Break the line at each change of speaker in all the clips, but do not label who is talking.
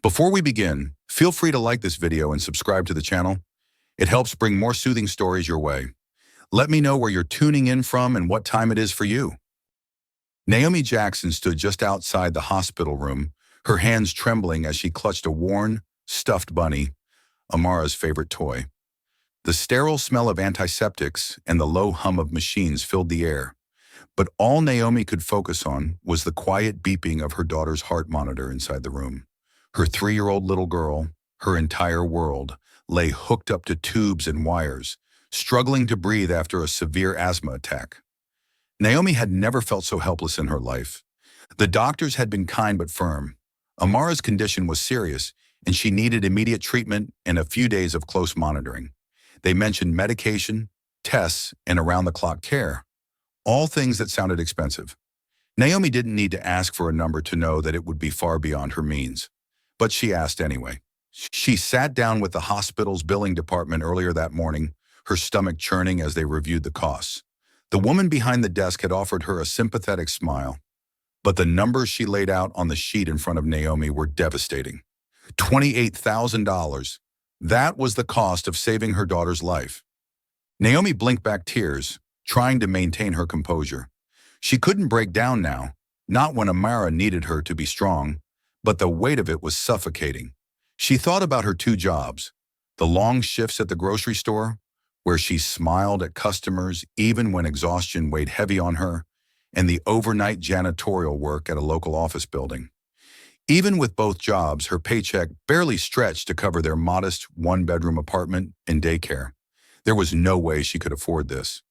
Before we begin, feel free to like this video and subscribe to the channel. It helps bring more soothing stories your way. Let me know where you're tuning in from and what time it is for you. Naomi Jackson stood just outside the hospital room, her hands trembling as she clutched a worn, stuffed bunny, Amara's favorite toy. The sterile smell of antiseptics and the low hum of machines filled the air, but all Naomi could focus on was the quiet beeping of her daughter's heart monitor inside the room. Her 3-year-old little girl, her entire world, lay hooked up to tubes and wires, struggling to breathe after a severe asthma attack. Naomi had never felt so helpless in her life. The doctors had been kind but firm. Amara's condition was serious, and she needed immediate treatment and a few days of close monitoring. They mentioned medication, tests, and around-the-clock care, all things that sounded expensive. Naomi didn't need to ask for a number to know that it would be far beyond her means, but she asked anyway. She sat down with the hospital's billing department earlier that morning, her stomach churning as they reviewed the costs. The woman behind the desk had offered her a sympathetic smile, but the numbers she laid out on the sheet in front of Naomi were devastating. $28,000. That was the cost of saving her daughter's life. Naomi blinked back tears, trying to maintain her composure. She couldn't break down now, not when Amara needed her to be strong, but the weight of it was suffocating. She thought about her 2 jobs, the long shifts at the grocery store, where she smiled at customers even when exhaustion weighed heavy on her, and the overnight janitorial work at a local office building. Even with both jobs, her paycheck barely stretched to cover their modest 1-bedroom apartment and daycare. There was no way she could afford this.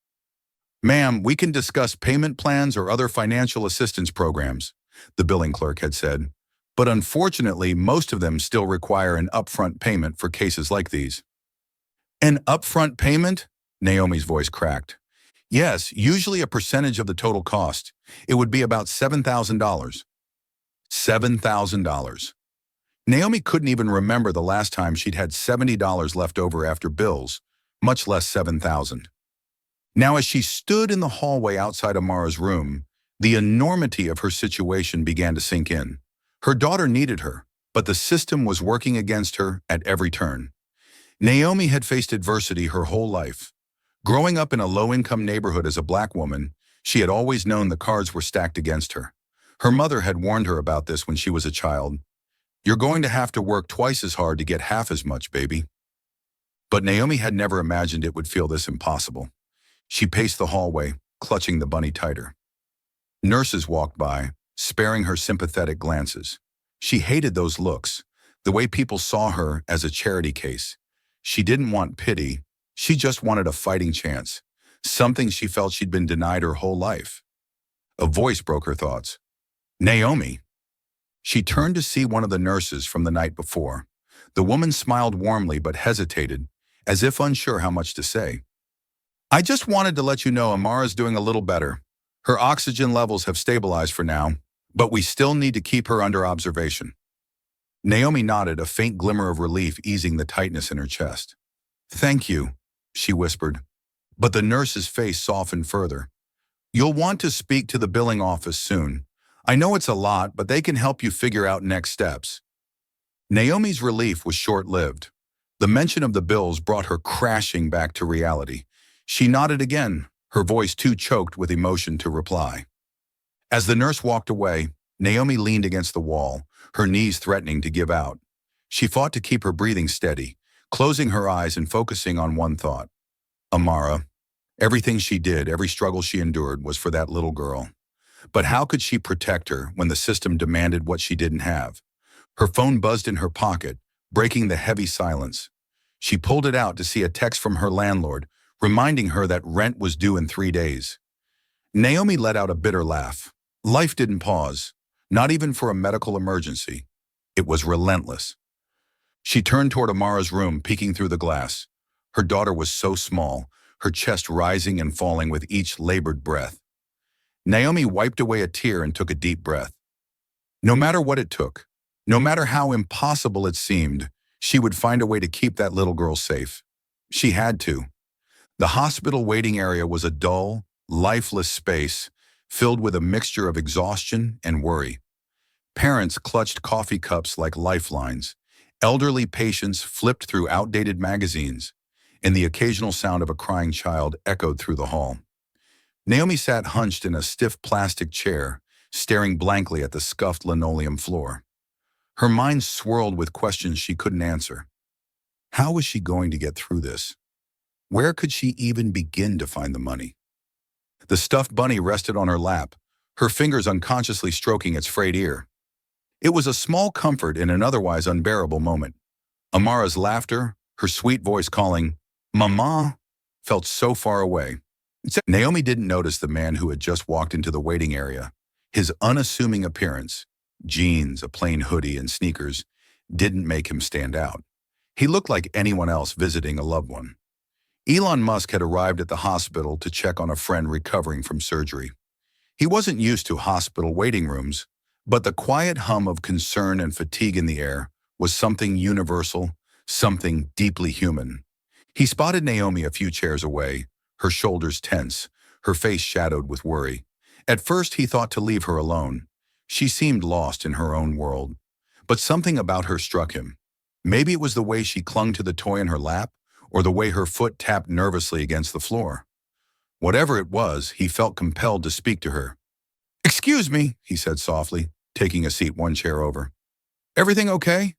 "Ma'am, we can discuss payment plans or other financial assistance programs," the billing clerk had said. But unfortunately, most of them still require an upfront payment for cases like these. "An upfront payment?" Naomi's voice cracked. "Yes, usually a percentage of the total cost. It would be about $7,000. $7,000. Naomi couldn't even remember the last time she'd had $70 left over after bills, much less $7,000. Now, as she stood in the hallway outside Amara's room, the enormity of her situation began to sink in. Her daughter needed her, but the system was working against her at every turn. Naomi had faced adversity her whole life. Growing up in a low-income neighborhood as a Black woman, she had always known the cards were stacked against her. Her mother had warned her about this when she was a child. "You're going to have to work twice as hard to get half as much, baby." But Naomi had never imagined it would feel this impossible. She paced the hallway, clutching the bunny tighter. Nurses walked by, sparing her sympathetic glances. She hated those looks, the way people saw her as a charity case. She didn't want pity, she just wanted a fighting chance, something she felt she'd been denied her whole life. A voice broke her thoughts. "Naomi." She turned to see one of the nurses from the night before. The woman smiled warmly but hesitated, as if unsure how much to say. "I just wanted to let you know Amara's doing a little better. Her oxygen levels have stabilized for now, but we still need to keep her under observation." Naomi nodded, a faint glimmer of relief easing the tightness in her chest. "Thank you," she whispered, but the nurse's face softened further. "You'll want to speak to the billing office soon. I know it's a lot, but they can help you figure out next steps." Naomi's relief was short-lived. The mention of the bills brought her crashing back to reality. She nodded again, her voice too choked with emotion to reply. As the nurse walked away, Naomi leaned against the wall, her knees threatening to give out. She fought to keep her breathing steady, closing her eyes and focusing on one thought. Amara. Everything she did, every struggle she endured was for that little girl. But how could she protect her when the system demanded what she didn't have? Her phone buzzed in her pocket, breaking the heavy silence. She pulled it out to see a text from her landlord, reminding her that rent was due in 3 days. Naomi let out a bitter laugh. Life didn't pause, not even for a medical emergency. It was relentless. She turned toward Amara's room, peeking through the glass. Her daughter was so small, her chest rising and falling with each labored breath. Naomi wiped away a tear and took a deep breath. No matter what it took, no matter how impossible it seemed, she would find a way to keep that little girl safe. She had to. The hospital waiting area was a dull, lifeless space filled with a mixture of exhaustion and worry. Parents clutched coffee cups like lifelines. Elderly patients flipped through outdated magazines, and the occasional sound of a crying child echoed through the hall. Naomi sat hunched in a stiff plastic chair, staring blankly at the scuffed linoleum floor. Her mind swirled with questions she couldn't answer. How was she going to get through this? Where could she even begin to find the money? The stuffed bunny rested on her lap, her fingers unconsciously stroking its frayed ear. It was a small comfort in an otherwise unbearable moment. Amara's laughter, her sweet voice calling, "Mama," felt so far away. Naomi didn't notice the man who had just walked into the waiting area. His unassuming appearance, jeans, a plain hoodie, and sneakers, didn't make him stand out. He looked like anyone else visiting a loved one. Elon Musk had arrived at the hospital to check on a friend recovering from surgery. He wasn't used to hospital waiting rooms, but the quiet hum of concern and fatigue in the air was something universal, something deeply human. He spotted Naomi a few chairs away, her shoulders tense, her face shadowed with worry. At first he thought to leave her alone. She seemed lost in her own world. But something about her struck him. Maybe it was the way she clung to the toy in her lap, or the way her foot tapped nervously against the floor. Whatever it was, he felt compelled to speak to her. "Excuse me," he said softly, taking a seat one chair over. "Everything okay?"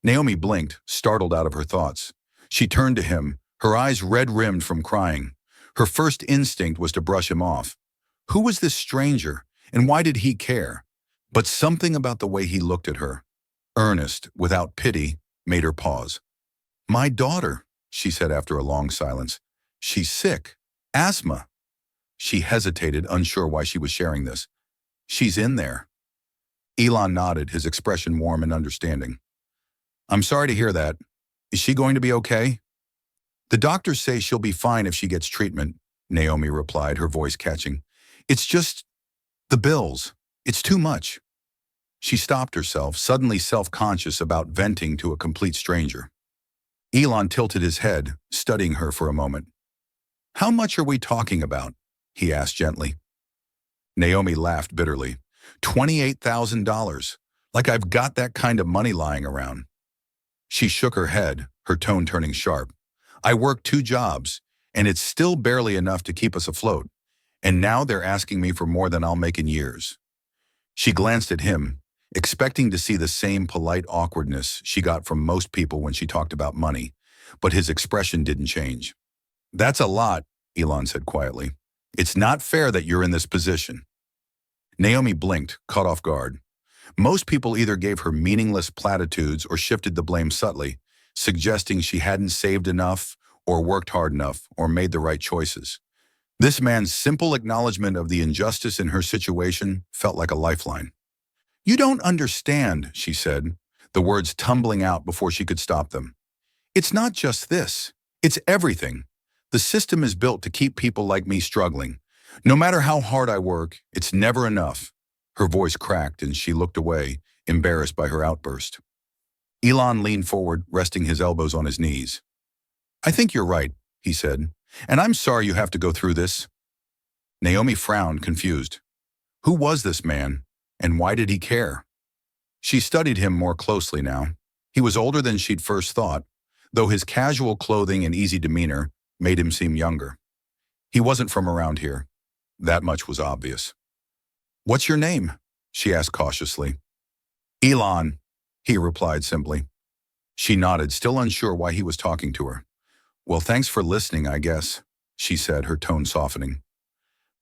Naomi blinked, startled out of her thoughts. She turned to him, her eyes red-rimmed from crying. Her first instinct was to brush him off. Who was this stranger, and why did he care? But something about the way he looked at her, earnest, without pity, made her pause. "My daughter," she said after a long silence. "She's sick. Asthma." She hesitated, unsure why she was sharing this. "She's in there." Elon nodded, his expression warm and understanding. "I'm sorry to hear that. Is she going to be okay?" "The doctors say she'll be fine if she gets treatment," Naomi replied, her voice catching. "It's just the bills. It's too much." She stopped herself, suddenly self-conscious about venting to a complete stranger. Elon tilted his head, studying her for a moment. "How much are we talking about?" he asked gently. Naomi laughed bitterly. $28,000. Like I've got that kind of money lying around. She shook her head, her tone turning sharp. "I work 2 jobs, and it's still barely enough to keep us afloat. And now they're asking me for more than I'll make in years." She glanced at him, expecting to see the same polite awkwardness she got from most people when she talked about money, but his expression didn't change. "That's a lot," Elon said quietly. "It's not fair that you're in this position." Naomi blinked, caught off guard. Most people either gave her meaningless platitudes or shifted the blame subtly, suggesting she hadn't saved enough or worked hard enough or made the right choices. This man's simple acknowledgement of the injustice in her situation felt like a lifeline. "You don't understand," she said, the words tumbling out before she could stop them. "It's not just this. It's everything. The system is built to keep people like me struggling. No matter how hard I work, it's never enough." Her voice cracked and she looked away, embarrassed by her outburst. Elon leaned forward, resting his elbows on his knees. "I think you're right," he said, "and I'm sorry you have to go through this." Naomi frowned, confused. Who was this man, and why did he care? She studied him more closely now. He was older than she'd first thought, though his casual clothing and easy demeanor made him seem younger. He wasn't from around here. That much was obvious. "What's your name?" she asked cautiously. "Elon," he replied simply. She nodded, still unsure why he was talking to her. "Well, thanks for listening, I guess," she said, her tone softening.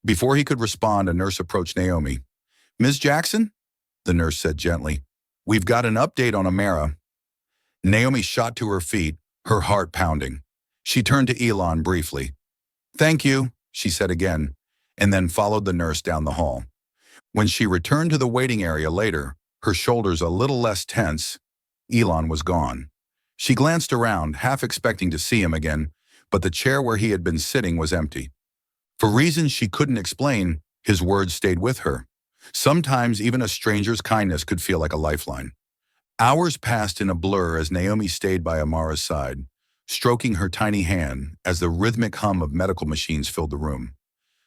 Before he could respond, a nurse approached Naomi. "Ms. Jackson?" the nurse said gently. "We've got an update on Amara." Naomi shot to her feet, her heart pounding. She turned to Elon briefly. "Thank you," she said again, and then followed the nurse down the hall. When she returned to the waiting area later, her shoulders a little less tense, Elon was gone. She glanced around, half expecting to see him again, but the chair where he had been sitting was empty. For reasons she couldn't explain, his words stayed with her. Sometimes even a stranger's kindness could feel like a lifeline. Hours passed in a blur as Naomi stayed by Amara's side, stroking her tiny hand as the rhythmic hum of medical machines filled the room.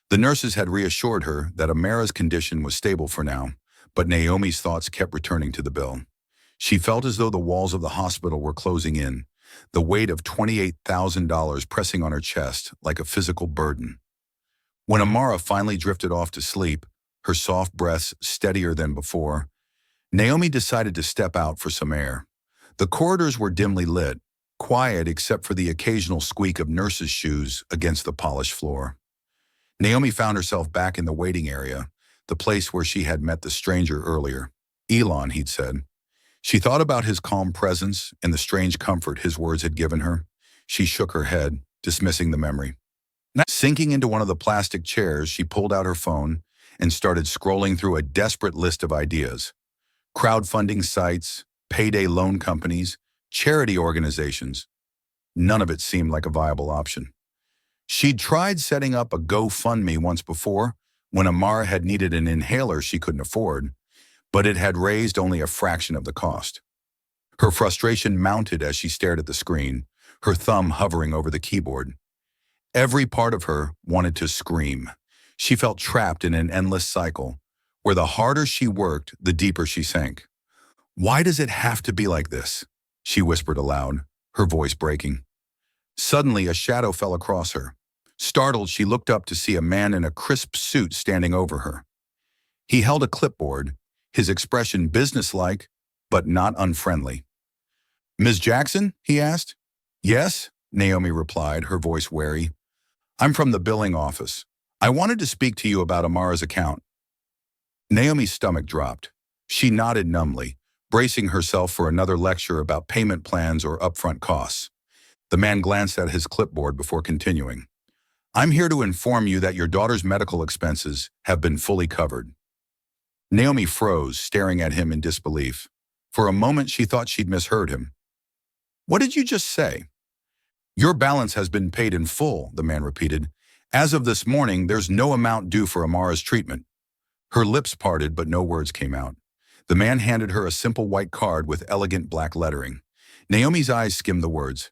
The nurses had reassured her that Amara's condition was stable for now, But Naomi's thoughts kept returning to the bill. She felt as though the walls of the hospital were closing in, the weight of $28,000 pressing on her chest like a physical burden. When Amara finally drifted off to sleep, her soft breaths steadier than before, Naomi decided to step out for some air. The corridors were dimly lit, quiet except for the occasional squeak of nurses' shoes against the polished floor. Naomi found herself back in the waiting area, the place where she had met the stranger earlier. Elon, he'd said. She thought about his calm presence and the strange comfort his words had given her. She shook her head, dismissing the memory. Sinking into one of the plastic chairs, she pulled out her phone and started scrolling through a desperate list of ideas. Crowdfunding sites, payday loan companies, charity organizations. None of it seemed like a viable option. She'd tried setting up a GoFundMe once before, when Amara had needed an inhaler she couldn't afford, but it had raised only a fraction of the cost. Her frustration mounted as she stared at the screen, her thumb hovering over the keyboard. Every part of her wanted to scream. She felt trapped in an endless cycle, where the harder she worked, the deeper she sank. "Why does it have to be like this?" she whispered aloud, her voice breaking. Suddenly, a shadow fell across her. Startled, she looked up to see a man in a crisp suit standing over her. He held a clipboard, his expression businesslike, but not unfriendly. "Ms. Jackson?" he asked. "Yes," Naomi replied, her voice wary. "I'm from the billing office. I wanted to speak to you about Amara's account." Naomi's stomach dropped. She nodded numbly, bracing herself for another lecture about payment plans or upfront costs. The man glanced at his clipboard before continuing. "I'm here to inform you that your daughter's medical expenses have been fully covered." Naomi froze, staring at him in disbelief. For a moment, she thought she'd misheard him. "What did you just say?" "Your balance has been paid in full," the man repeated. "As of this morning, there's no amount due for Amara's treatment." Her lips parted, but no words came out. The man handed her a simple white card with elegant black lettering. Naomi's eyes skimmed the words.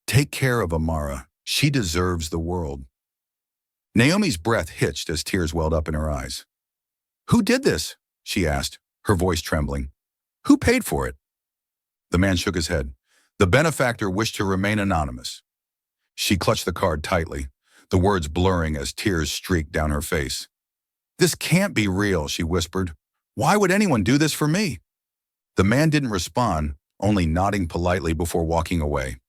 "Take care of Amara. She deserves the world." Naomi's breath hitched as tears welled up in her eyes. "Who did this?" she asked, her voice trembling. "Who paid for it?" The man shook his head. "The benefactor wished to remain anonymous." She clutched the card tightly, the words blurring as tears streaked down her face. "This can't be real," she whispered. "Why would anyone do this for me?" The man didn't respond, only nodding politely before walking away.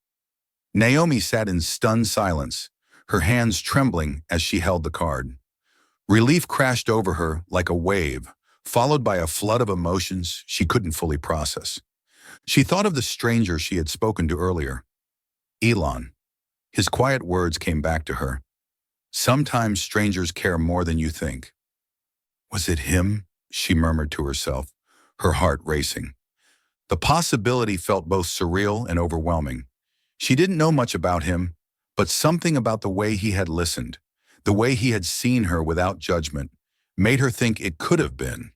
Naomi sat in stunned silence, her hands trembling as she held the card. Relief crashed over her like a wave, followed by a flood of emotions she couldn't fully process. She thought of the stranger she had spoken to earlier. Elon. His quiet words came back to her. "Sometimes strangers care more than you think." Was it him? She murmured to herself, her heart racing. The possibility felt both surreal and overwhelming. She didn't know much about him, but something about the way he had listened, the way he had seen her without judgment, made her think it could have been.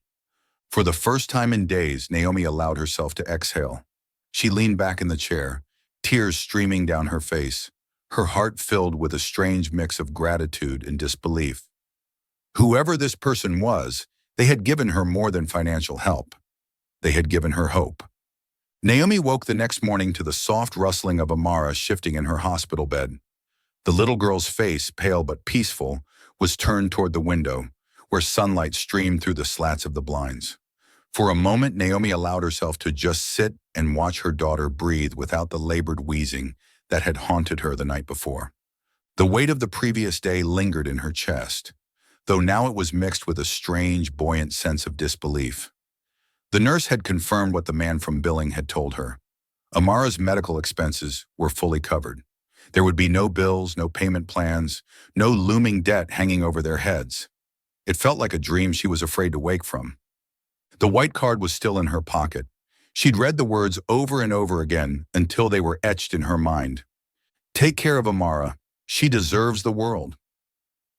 For the first time in days, Naomi allowed herself to exhale. She leaned back in the chair, tears streaming down her face, her heart filled with a strange mix of gratitude and disbelief. Whoever this person was, they had given her more than financial help. They had given her hope. Naomi woke the next morning to the soft rustling of Amara shifting in her hospital bed. The little girl's face, pale but peaceful, was turned toward the window, where sunlight streamed through the slats of the blinds. For a moment, Naomi allowed herself to just sit and watch her daughter breathe without the labored wheezing that had haunted her the night before. The weight of the previous day lingered in her chest, though now it was mixed with a strange, buoyant sense of disbelief. The nurse had confirmed what the man from billing had told her. Amara's medical expenses were fully covered. There would be no bills, no payment plans, no looming debt hanging over their heads. It felt like a dream she was afraid to wake from. The white card was still in her pocket. She'd read the words over and over again until they were etched in her mind. Take care of Amara. She deserves the world.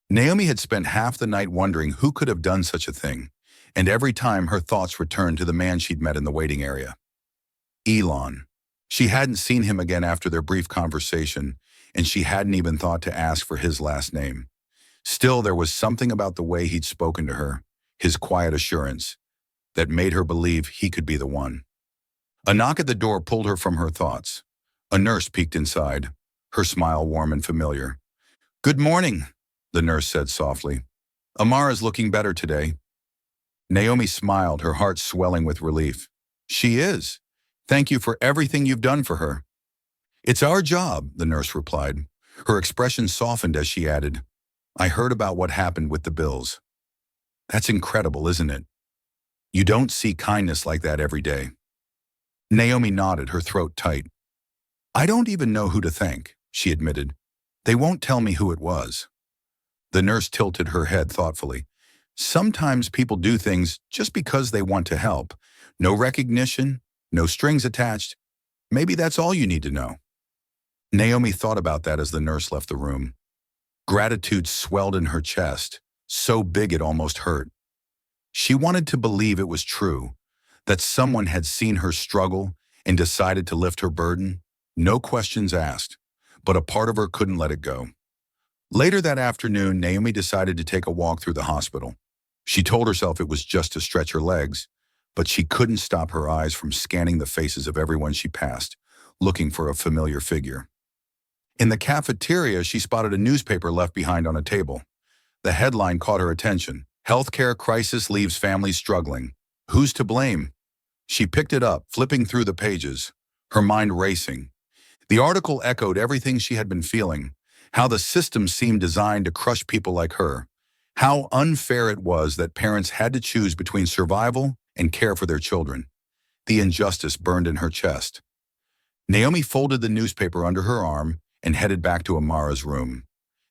Naomi had spent half the night wondering who could have done such a thing, and every time her thoughts returned to the man she'd met in the waiting area. Elon. She hadn't seen him again after their brief conversation, and she hadn't even thought to ask for his last name. Still, there was something about the way he'd spoken to her, his quiet assurance. that made her believe he could be the one. A knock at the door pulled her from her thoughts. A nurse peeked inside, her smile warm and familiar. "Good morning," the nurse said softly. "Amara's looking better today." Naomi smiled, her heart swelling with relief. "She is. Thank you for everything you've done for her." "It's our job," the nurse replied. Her expression softened as she added, "I heard about what happened with the bills." "That's incredible, isn't it? You don't see kindness like that every day." Naomi nodded, her throat tight. "I don't even know who to thank," she admitted. "They won't tell me who it was." The nurse tilted her head thoughtfully. "Sometimes people do things just because they want to help. No recognition, no strings attached. Maybe that's all you need to know." Naomi thought about that as the nurse left the room. Gratitude swelled in her chest, so big it almost hurt. She wanted to believe it was true, that someone had seen her struggle and decided to lift her burden. No questions asked, but a part of her couldn't let it go. Later that afternoon, Naomi decided to take a walk through the hospital. She told herself it was just to stretch her legs, but she couldn't stop her eyes from scanning the faces of everyone she passed, looking for a familiar figure. In the cafeteria, she spotted a newspaper left behind on a table. The headline caught her attention. "Healthcare crisis leaves families struggling. Who's to blame?" She picked it up, flipping through the pages, her mind racing. The article echoed everything she had been feeling, how the system seemed designed to crush people like her, how unfair it was that parents had to choose between survival and care for their children. The injustice burned in her chest. Naomi folded the newspaper under her arm and headed back to Amara's room.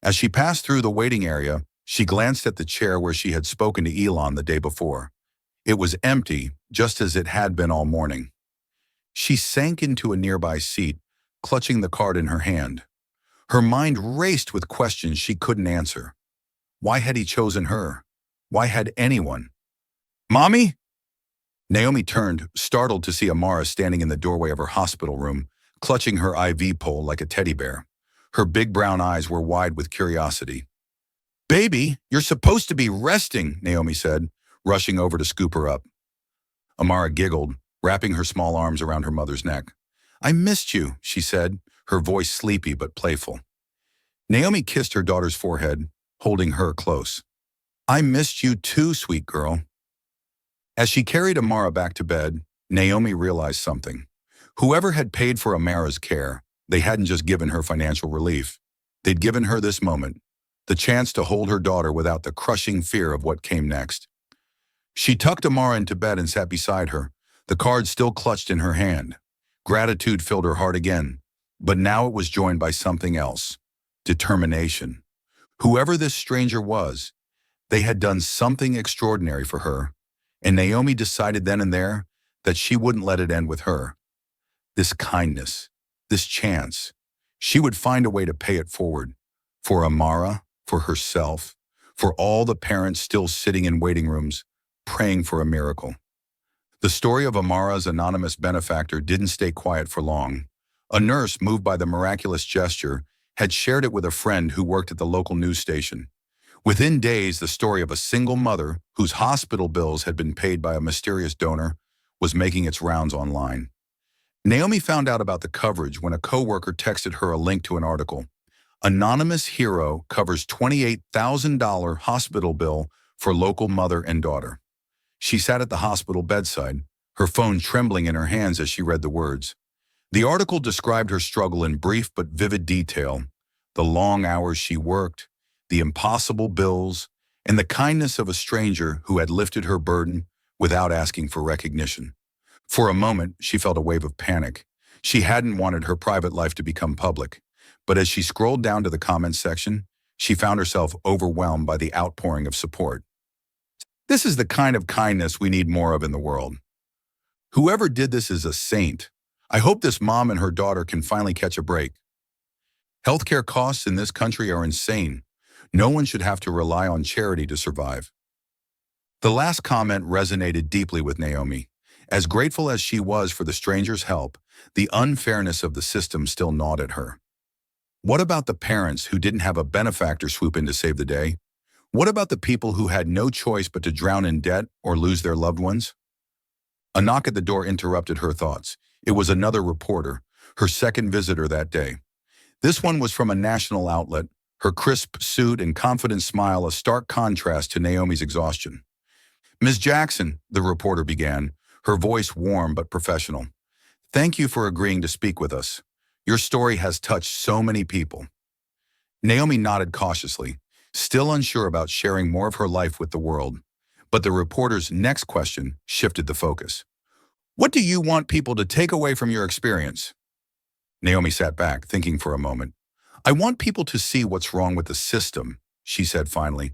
As she passed through the waiting area, she glanced at the chair where she had spoken to Elon the day before. It was empty, just as it had been all morning. She sank into a nearby seat, clutching the card in her hand. Her mind raced with questions she couldn't answer. Why had he chosen her? Why had anyone? "Mommy?" Naomi turned, startled to see Amara standing in the doorway of her hospital room, clutching her IV pole like a teddy bear. Her big brown eyes were wide with curiosity. "Baby, you're supposed to be resting," Naomi said, rushing over to scoop her up. Amara giggled, wrapping her small arms around her mother's neck. "I missed you," she said, her voice sleepy but playful. Naomi kissed her daughter's forehead, holding her close. "I missed you too, sweet girl." As she carried Amara back to bed, Naomi realized something. Whoever had paid for Amara's care, they hadn't just given her financial relief. They'd given her this moment, the chance to hold her daughter without the crushing fear of what came next. She tucked Amara into bed and sat beside her, the card still clutched in her hand. Gratitude filled her heart again, but now it was joined by something else: determination. Whoever this stranger was, they had done something extraordinary for her, and Naomi decided then and there that she wouldn't let it end with her. This kindness, this chance, she would find a way to pay it forward. For Amara, for herself, for all the parents still sitting in waiting rooms, praying for a miracle. The story of Amara's anonymous benefactor didn't stay quiet for long. A nurse, moved by the miraculous gesture, had shared it with a friend who worked at the local news station. Within days, the story of a single mother whose hospital bills had been paid by a mysterious donor was making its rounds online. Naomi found out about the coverage when a coworker texted her a link to an article. Anonymous hero covers $28,000 hospital bill for local mother and daughter. She sat at the hospital bedside, her phone trembling in her hands as she read the words. The article described her struggle in brief but vivid detail: the long hours she worked, the impossible bills, and the kindness of a stranger who had lifted her burden without asking for recognition. For a moment, she felt a wave of panic. She hadn't wanted her private life to become public, but as she scrolled down to the comments section, she found herself overwhelmed by the outpouring of support. This is the kind of kindness we need more of in the world. Whoever did this is a saint. I hope this mom and her daughter can finally catch a break. Healthcare costs in this country are insane. No one should have to rely on charity to survive. The last comment resonated deeply with Naomi. As grateful as she was for the stranger's help, the unfairness of the system still gnawed at her. What about the parents who didn't have a benefactor swoop in to save the day? What about the people who had no choice but to drown in debt or lose their loved ones? A knock at the door interrupted her thoughts. It was another reporter, her second visitor that day. This one was from a national outlet, her crisp suit and confident smile a stark contrast to Naomi's exhaustion. "Ms. Jackson," the reporter began, her voice warm but professional. "Thank you for agreeing to speak with us. Your story has touched so many people." Naomi nodded cautiously, still unsure about sharing more of her life with the world. But the reporter's next question shifted the focus. "What do you want people to take away from your experience?" Naomi sat back, thinking for a moment. "I want people to see what's wrong with the system," she said finally.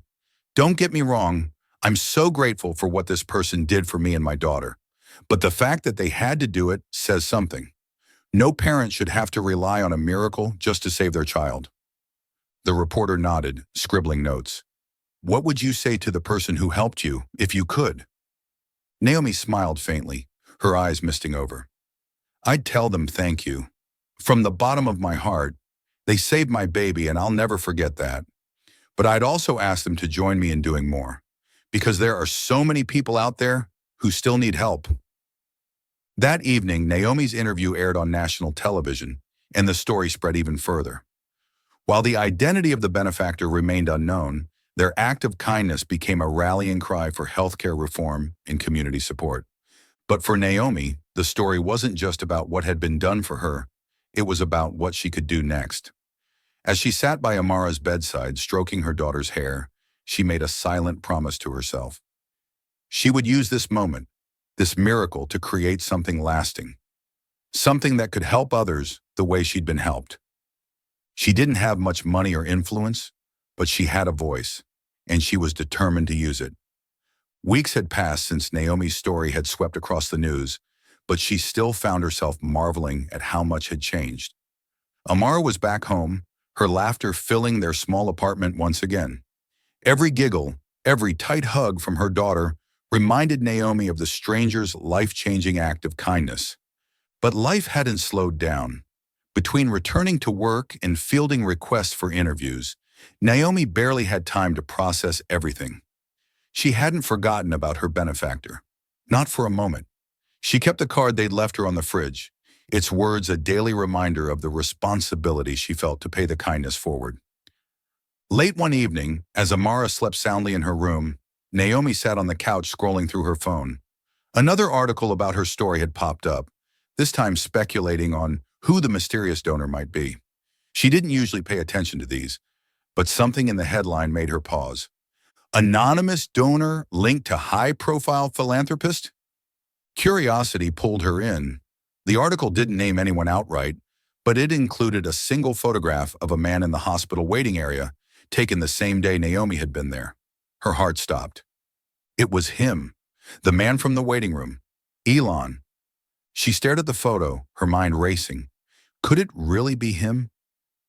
"Don't get me wrong, I'm so grateful for what this person did for me and my daughter. But the fact that they had to do it says something. No parent should have to rely on a miracle just to save their child." The reporter nodded, scribbling notes. "What would you say to the person who helped you, if you could?" Naomi smiled faintly, her eyes misting over. "I'd tell them thank you. From the bottom of my heart, they saved my baby and I'll never forget that. But I'd also ask them to join me in doing more, because there are so many people out there who still need help." That evening, Naomi's interview aired on national television, and the story spread even further. While the identity of the benefactor remained unknown, their act of kindness became a rallying cry for healthcare reform and community support. But for Naomi, the story wasn't just about what had been done for her, it was about what she could do next. As she sat by Amara's bedside, stroking her daughter's hair, she made a silent promise to herself. She would use this moment, this miracle, to create something lasting, something that could help others the way she'd been helped. She didn't have much money or influence, but she had a voice, and she was determined to use it. Weeks had passed since Naomi's story had swept across the news, but she still found herself marveling at how much had changed. Amara was back home, her laughter filling their small apartment once again. Every giggle, every tight hug from her daughter reminded Naomi of the stranger's life-changing act of kindness. But life hadn't slowed down. Between returning to work and fielding requests for interviews, Naomi barely had time to process everything. She hadn't forgotten about her benefactor. Not for a moment. She kept the card they'd left her on the fridge, its words a daily reminder of the responsibility she felt to pay the kindness forward. Late one evening, as Amara slept soundly in her room, Naomi sat on the couch scrolling through her phone. Another article about her story had popped up, this time speculating on who the mysterious donor might be. She didn't usually pay attention to these, but something in the headline made her pause. "Anonymous donor linked to high-profile philanthropist?" Curiosity pulled her in. The article didn't name anyone outright, but it included a single photograph of a man in the hospital waiting area, taken the same day Naomi had been there. Her heart stopped. It was him, the man from the waiting room, Elon. She stared at the photo, her mind racing. Could it really be him?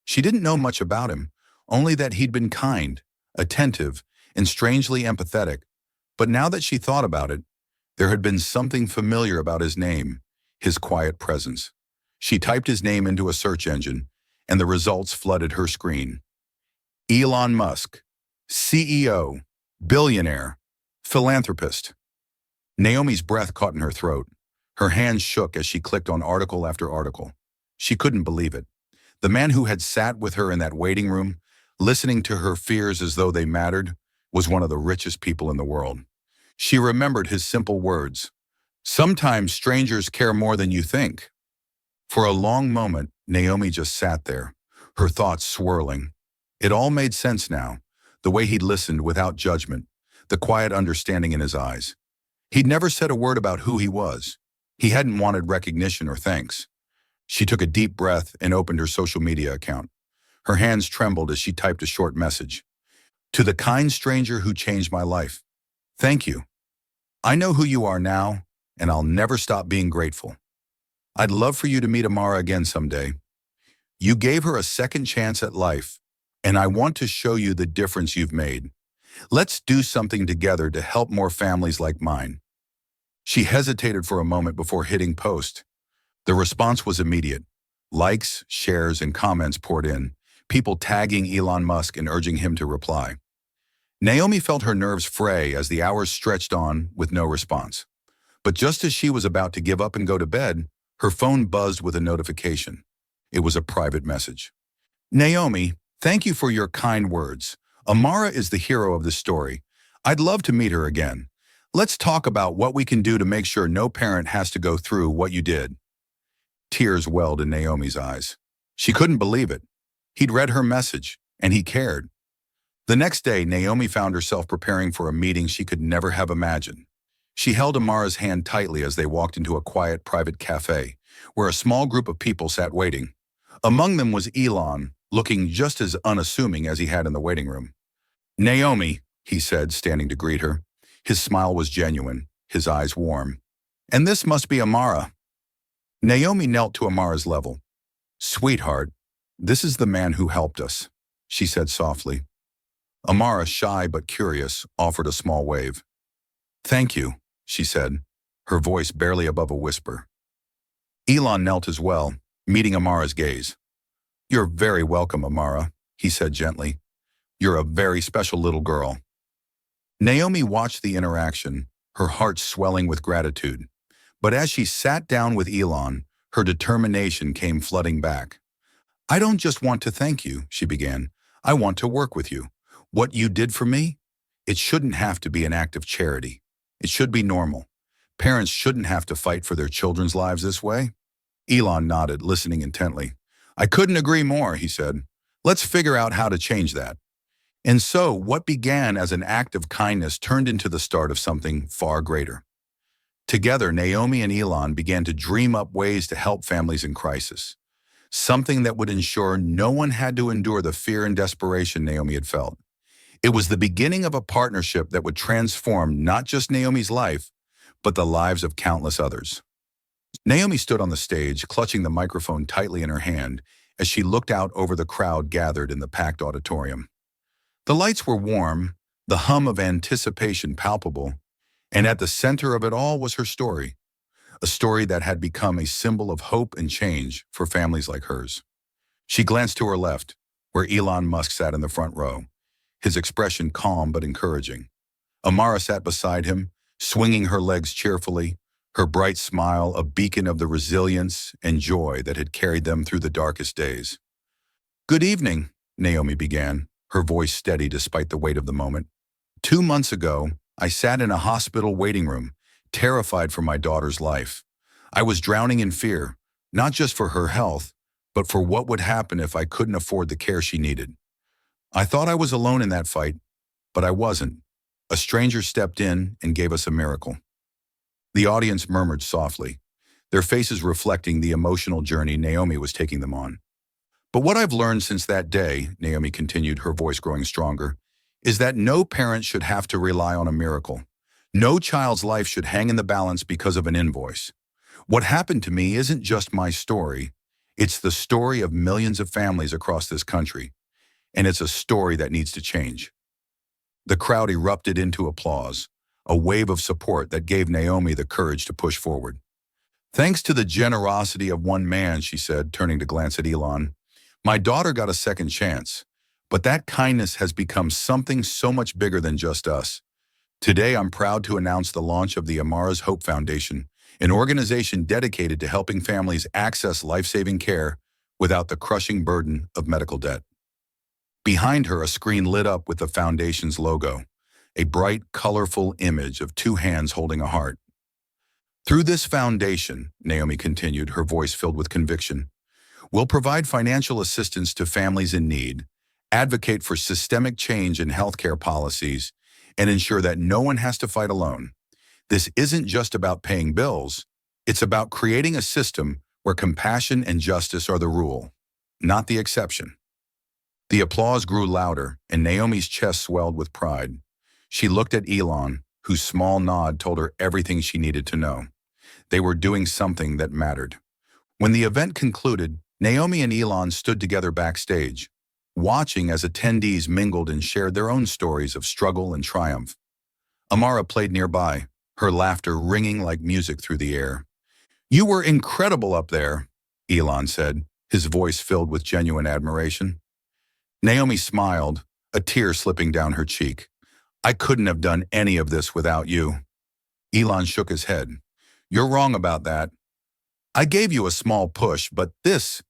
She didn't know much about him, only that he'd been kind, attentive, and strangely empathetic. But now that she thought about it, there had been something familiar about his name, his quiet presence. She typed his name into a search engine, and the results flooded her screen. Elon Musk, CEO, billionaire, philanthropist. Naomi's breath caught in her throat. Her hands shook as she clicked on article after article. She couldn't believe it. The man who had sat with her in that waiting room, listening to her fears as though they mattered, was one of the richest people in the world. She remembered his simple words. "Sometimes strangers care more than you think." For a long moment, Naomi just sat there, her thoughts swirling. It all made sense now, the way he'd listened without judgment, the quiet understanding in his eyes. He'd never said a word about who he was. He hadn't wanted recognition or thanks. She took a deep breath and opened her social media account. Her hands trembled as she typed a short message. "To the kind stranger who changed my life, thank you. I know who you are now, and I'll never stop being grateful. I'd love for you to meet Amara again someday. You gave her a second chance at life, and I want to show you the difference you've made. Let's do something together to help more families like mine." She hesitated for a moment before hitting post. The response was immediate. Likes, shares, and comments poured in, people tagging Elon Musk and urging him to reply. Naomi felt her nerves fray as the hours stretched on with no response. But just as she was about to give up and go to bed, her phone buzzed with a notification. It was a private message. Naomi, thank you for your kind words. Amara is the hero of this story. I'd love to meet her again. Let's talk about what we can do to make sure no parent has to go through what you did. Tears welled in Naomi's eyes. She couldn't believe it. He'd read her message, and he cared. The next day, Naomi found herself preparing for a meeting she could never have imagined. She held Amara's hand tightly as they walked into a quiet private cafe, where a small group of people sat waiting. Among them was Elon, looking just as unassuming as he had in the waiting room. Naomi, he said, standing to greet her. His smile was genuine, his eyes warm. And this must be Amara. Naomi knelt to Amara's level. Sweetheart, this is the man who helped us, she said softly. Amara, shy but curious, offered a small wave. Thank you, she said, her voice barely above a whisper. Elon knelt as well, meeting Amara's gaze. You're very welcome, Amara, he said gently. You're a very special little girl. Naomi watched the interaction, her heart swelling with gratitude. But as she sat down with Elon, her determination came flooding back. I don't just want to thank you, she began. I want to work with you. What you did for me? It shouldn't have to be an act of charity. It should be normal. Parents shouldn't have to fight for their children's lives this way. Elon nodded, listening intently. I couldn't agree more, he said. Let's figure out how to change that. And so, what began as an act of kindness turned into the start of something far greater. Together, Naomi and Elon began to dream up ways to help families in crisis. Something that would ensure no one had to endure the fear and desperation Naomi had felt. It was the beginning of a partnership that would transform not just Naomi's life, but the lives of countless others. Naomi stood on the stage, clutching the microphone tightly in her hand as she looked out over the crowd gathered in the packed auditorium. The lights were warm, the hum of anticipation palpable, and at the center of it all was her story, a story that had become a symbol of hope and change for families like hers. She glanced to her left, where Elon Musk sat in the front row, his expression calm but encouraging. Amara sat beside him, swinging her legs cheerfully, her bright smile a beacon of the resilience and joy that had carried them through the darkest days. Good evening, Naomi began, her voice steady despite the weight of the moment. 2 months ago, I sat in a hospital waiting room, terrified for my daughter's life. I was drowning in fear, not just for her health, but for what would happen if I couldn't afford the care she needed. I thought I was alone in that fight, but I wasn't. A stranger stepped in and gave us a miracle. The audience murmured softly, their faces reflecting the emotional journey Naomi was taking them on. But what I've learned since that day, Naomi continued, her voice growing stronger, is that no parent should have to rely on a miracle. No child's life should hang in the balance because of an invoice. What happened to me isn't just my story. It's the story of millions of families across this country. And it's a story that needs to change. The crowd erupted into applause, a wave of support that gave Naomi the courage to push forward. Thanks to the generosity of one man, she said, turning to glance at Elon, my daughter got a second chance, but that kindness has become something so much bigger than just us. Today, I'm proud to announce the launch of the Amara's Hope Foundation, an organization dedicated to helping families access life-saving care without the crushing burden of medical debt. Behind her, a screen lit up with the foundation's logo, a bright, colorful image of 2 hands holding a heart. Through this foundation, Naomi continued, her voice filled with conviction, we'll provide financial assistance to families in need, advocate for systemic change in healthcare policies, and ensure that no one has to fight alone. This isn't just about paying bills. It's about creating a system where compassion and justice are the rule, not the exception. The applause grew louder, and Naomi's chest swelled with pride. She looked at Elon, whose small nod told her everything she needed to know. They were doing something that mattered. When the event concluded, Naomi and Elon stood together backstage, watching as attendees mingled and shared their own stories of struggle and triumph. Amara played nearby, her laughter ringing like music through the air. You were incredible up there, Elon said, his voice filled with genuine admiration. Naomi smiled, a tear slipping down her cheek. I couldn't have done any of this without you. Elon shook his head. You're wrong about that. I gave you a small push, but this,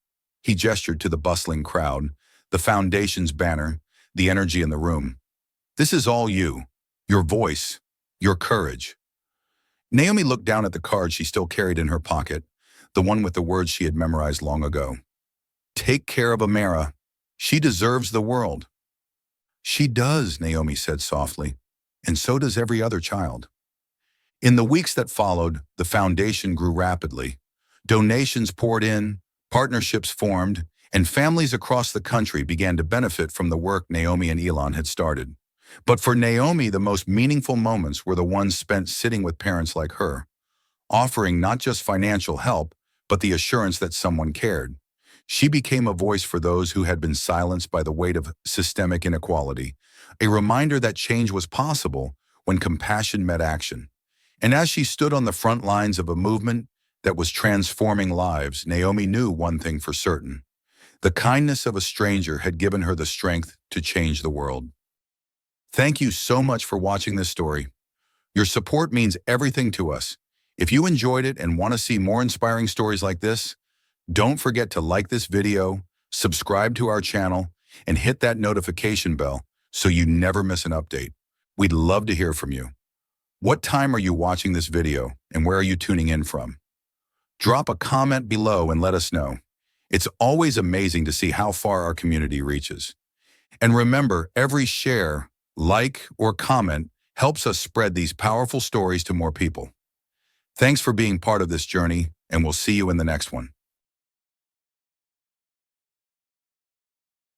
he gestured to the bustling crowd, the foundation's banner, the energy in the room. This is all you, your voice, your courage. Naomi looked down at the card she still carried in her pocket, the one with the words she had memorized long ago. Take care of Amara. She deserves the world. She does, Naomi said softly, and so does every other child. In the weeks that followed, the foundation grew rapidly. Donations poured in, partnerships formed, and families across the country began to benefit from the work Naomi and Elon had started. But for Naomi, the most meaningful moments were the ones spent sitting with parents like her, offering not just financial help, but the assurance that someone cared. She became a voice for those who had been silenced by the weight of systemic inequality, a reminder that change was possible when compassion met action. And as she stood on the front lines of a movement that was transforming lives, Naomi knew one thing for certain. The kindness of a stranger had given her the strength to change the world. Thank you so much for watching this story. Your support means everything to us. If you enjoyed it and want to see more inspiring stories like this, don't forget to like this video, subscribe to our channel, and hit that notification bell so you never miss an update. We'd love to hear from you. What time are you watching this video, and where are you tuning in from? Drop a comment below and let us know. It's always amazing to see how far our community reaches. And remember, every share, like, or comment helps us spread these powerful stories to more people. Thanks for being part of this journey, and we'll see you in the next one.